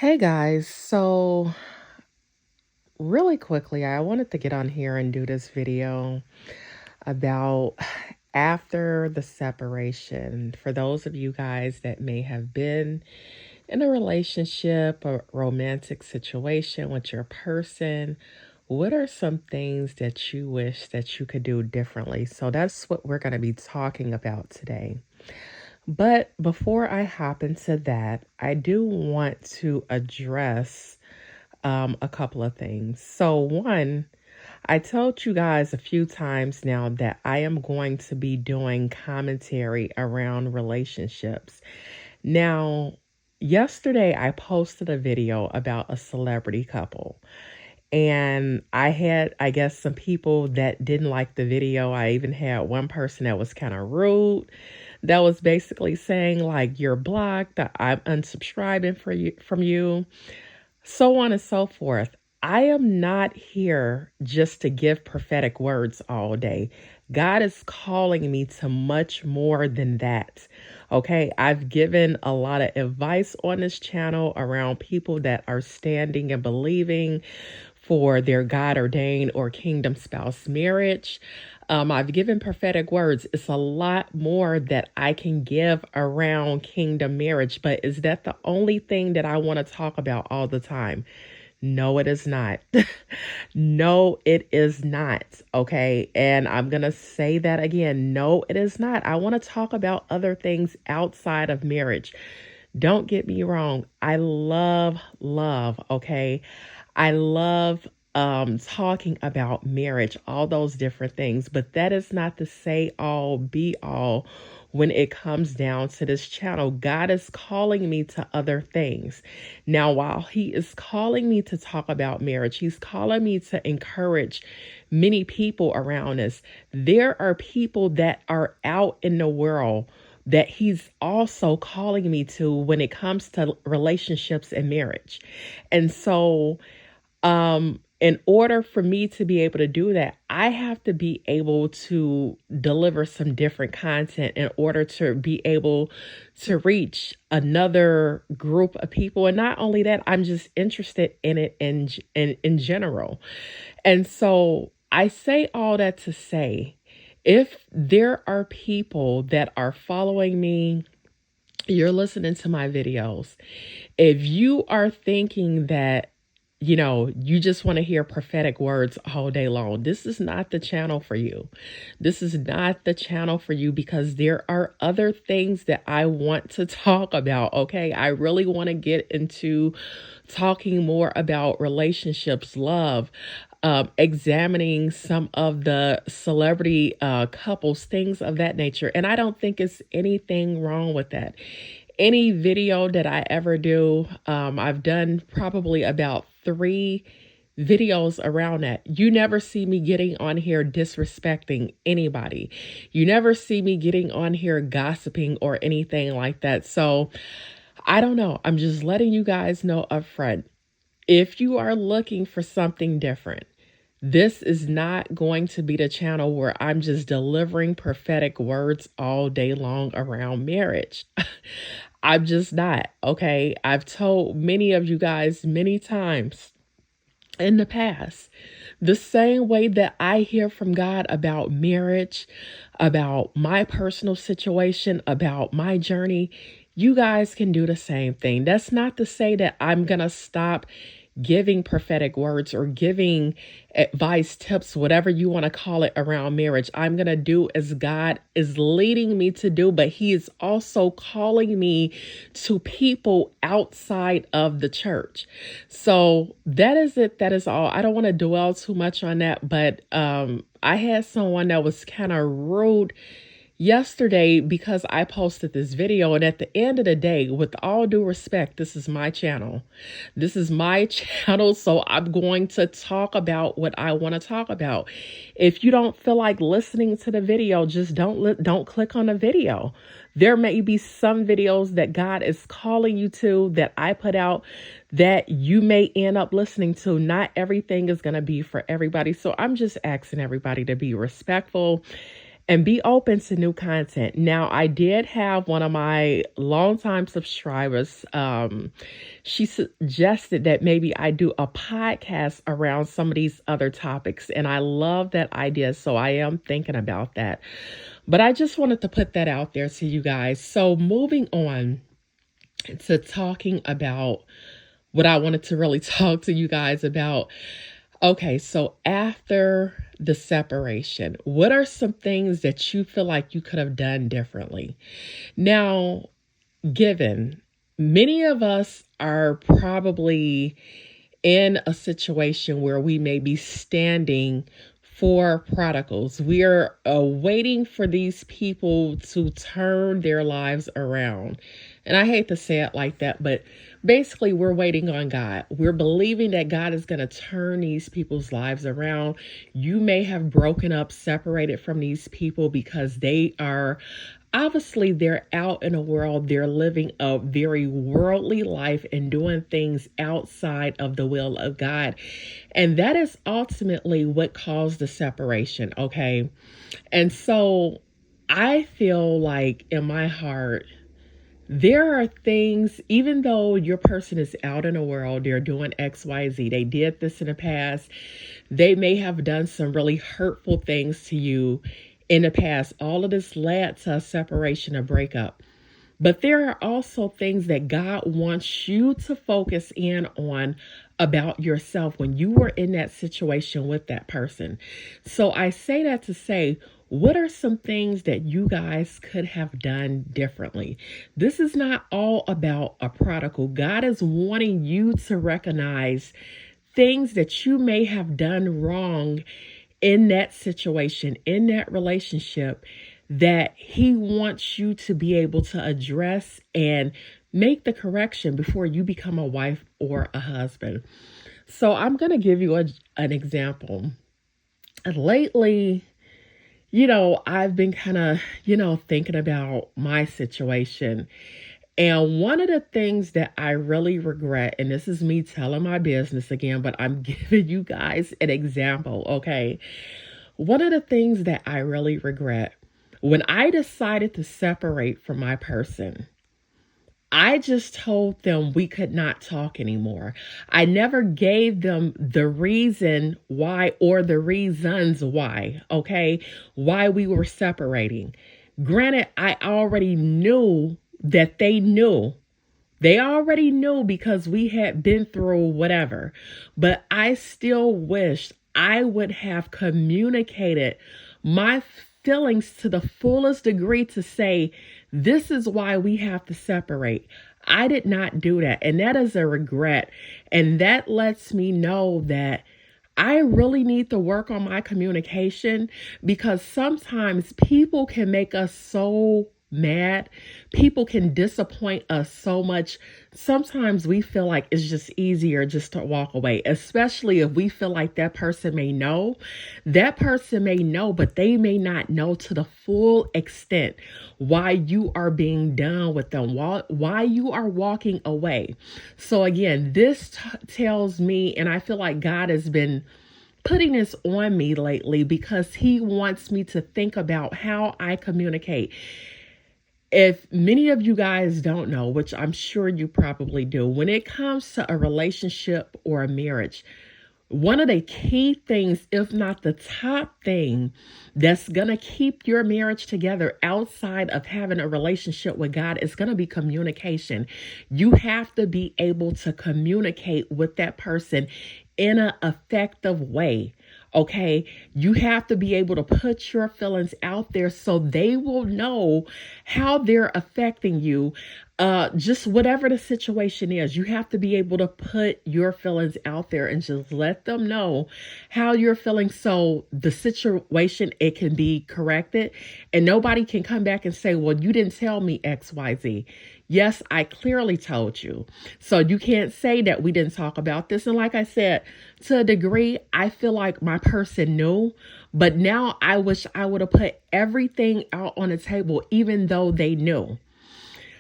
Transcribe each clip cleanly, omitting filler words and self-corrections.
Hey guys, so really quickly, I wanted to get on here and do this video about after the separation. For those of you guys that may have been in a relationship or romantic situation with your person, what are some things that you wish that you could do differently? So that's what we're going to be talking about today. But before I hop into that, I do want to address a couple of things. So, one, I told you guys a few times now that I am going to be doing commentary around relationships. Now, yesterday I posted a video about a celebrity couple. And I had, I guess, some people that didn't like the video. I even had one person that was kind of rude, that was basically saying, like, you're blocked, that I'm unsubscribing from you, so on and so forth. I am not here just to give prophetic words all day. God is calling me to much more than that. Okay, I've given a lot of advice on this channel around people that are standing and believing for their God ordained or kingdom spouse marriage. I've given prophetic words. It's a lot more that I can give around kingdom marriage, but is that the only thing that I want to talk about all the time? No, it is not. No, it is not. Okay. And I'm going to say that again. No, it is not. I want to talk about other things outside of marriage. Don't get me wrong. I love love. Okay. I love talking about marriage, all those different things, but that is not to say all be all when it comes down to this channel. God is calling me to other things. Now, while He is calling me to talk about marriage, He's calling me to encourage many people around us. There are people that are out in the world that He's also calling me to when it comes to relationships and marriage. And so, in order for me to be able to do that, I have to be able to deliver some different content in order to be able to reach another group of people. And not only that, I'm just interested in it in general. And so I say all that to say, if there are people that are following me, you're listening to my videos, if you are thinking that you just want to hear prophetic words all day long, this is not the channel for you. This is not the channel for you, because there are other things that I want to talk about. Okay. I really want to get into talking more about relationships, love, examining some of the celebrity couples, things of that nature. And I don't think it's anything wrong with that. Any video that I ever do, I've done probably about 3 videos around that. You never see me getting on here disrespecting anybody. You never see me getting on here gossiping or anything like that. So I don't know. I'm just letting you guys know up front. If you are looking for something different, this is not going to be the channel where I'm just delivering prophetic words all day long around marriage. I'm just not. Okay. I've told many of you guys many times in the past, the same way that I hear from God about marriage, about my personal situation, about my journey, you guys can do the same thing. That's not to say that I'm going to stop giving prophetic words or giving advice, tips, whatever you want to call it around marriage. I'm going to do as God is leading me to do, but He is also calling me to people outside of the church. So that is it. That is all. I don't want to dwell too much on that, but I had someone that was kind of rude yesterday because I posted this video. And at the end of the day, with all due respect, this is my channel. This is my channel. So I'm going to talk about what I want to talk about. If you don't feel like listening to the video, just don't click on the video. There may be some videos that God is calling you to that I put out that you may end up listening to. Not everything is going to be for everybody. So I'm just asking everybody to be respectful and be open to new content. Now, I did have one of my longtime subscribers. She suggested that maybe I do a podcast around some of these other topics, and I love that idea. So I am thinking about that. But I just wanted to put that out there to you guys. So moving on to talking about what I wanted to really talk to you guys about. Okay, so after the separation, what are some things that you feel like you could have done differently? Now, given many of us are probably in a situation where we may be standing for prodigals. We are waiting for these people to turn their lives around. And I hate to say it like that, but basically, we're waiting on God. We're believing that God is going to turn these people's lives around. You may have broken up, separated from these people because they are obviously they're out in the world. They're living a very worldly life and doing things outside of the will of God. And that is ultimately what caused the separation. Okay. And so I feel like in my heart, there are things, even though your person is out in the world, they're doing XYZ, they did this in the past, they may have done some really hurtful things to you in the past. All of this led to a separation, a breakup. But there are also things that God wants you to focus in on about yourself when you were in that situation with that person. So I say that to say, what are some things that you guys could have done differently? This is not all about a prodigal. God is wanting you to recognize things that you may have done wrong in that situation, in that relationship, that He wants you to be able to address and make the correction before you become a wife or a husband. So I'm going to give you an example. Lately, I've been kind of, thinking about my situation. And one of the things that I really regret, and this is me telling my business again, but I'm giving you guys an example, okay? One of the things that I really regret, when I decided to separate from my person, I just told them we could not talk anymore. I never gave them the reason why or the reasons why, okay, why we were separating. Granted, I already knew that they knew. They already knew because we had been through whatever. But I still wished I would have communicated my feelings to the fullest degree to say, this is why we have to separate. I did not do that. And that is a regret. And that lets me know that I really need to work on my communication, because sometimes people can make us so mad. People can disappoint us so much. Sometimes we feel like it's just easier just to walk away, especially if we feel like that person may know. That person may know, but they may not know to the full extent why you are being done with them, why you are walking away. So again, this tells me, and I feel like God has been putting this on me lately because He wants me to think about how I communicate. If many of you guys don't know, which I'm sure you probably do, when it comes to a relationship or a marriage, one of the key things, if not the top thing, that's going to keep your marriage together outside of having a relationship with God is going to be communication. You have to be able to communicate with that person in an effective way. Okay, you have to be able to put your feelings out there so they will know how they're affecting you. Just whatever the situation is, you have to be able to put your feelings out there and just let them know how you're feeling, so the situation, it can be corrected and nobody can come back and say, well, you didn't tell me XYZ. Yes, I clearly told you. So you can't say that we didn't talk about this. And like I said, to a degree, I feel like my person knew, but now I wish I would have put everything out on the table, even though they knew.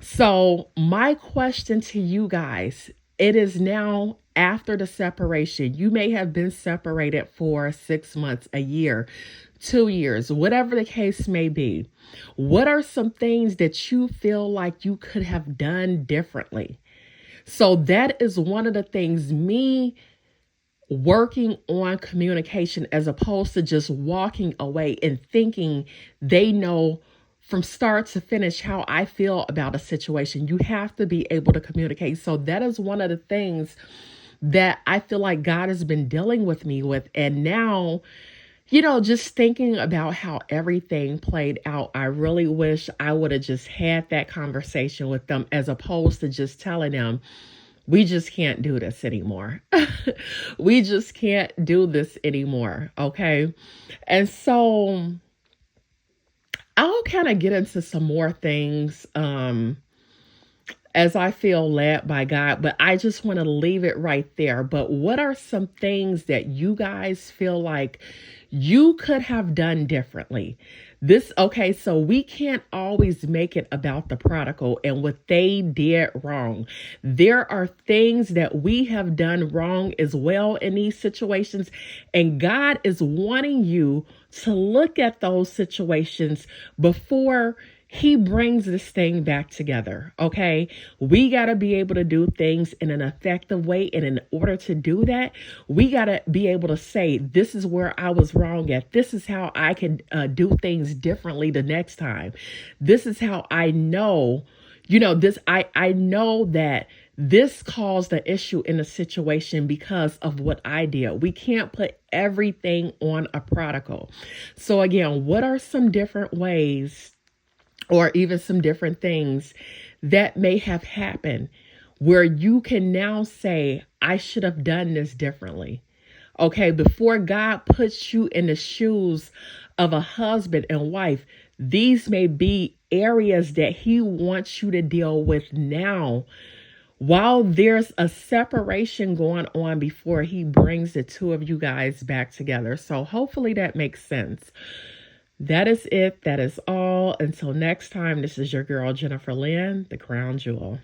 So my question to you guys, it is now after the separation. You may have been separated for 6 months, a year, 2 years, whatever the case may be. What are some things that you feel like you could have done differently? So that is one of the things, me working on communication as opposed to just walking away and thinking they know from start to finish how I feel about a situation. You have to be able to communicate. So that is one of the things that I feel like God has been dealing with me with. And now, just thinking about how everything played out, I really wish I would have just had that conversation with them as opposed to just telling them, we just can't do this anymore. We just can't do this anymore. Okay. And so I'll kind of get into some more things as I feel led by God, but I just want to leave it right there. But what are some things that you guys feel like you could have done differently? Okay, so we can't always make it about the prodigal and what they did wrong. There are things that we have done wrong as well in these situations, and God is wanting you to look at those situations before he brings this thing back together. Okay. We got to be able to do things in an effective way. And in order to do that, we got to be able to say, this is where I was wrong at. This is how I can do things differently the next time. This is how I know, I know that this caused the issue in a situation because of what I did. We can't put everything on a prodigal. So again, what are some different ways or even some different things that may have happened where you can now say, I should have done this differently? Okay, before God puts you in the shoes of a husband and wife, these may be areas that he wants you to deal with now while there's a separation going on before he brings the two of you guys back together. So hopefully that makes sense. That is it. That is all. Until next time, this is your girl, Jennifer Lynn, the Crown Jewel.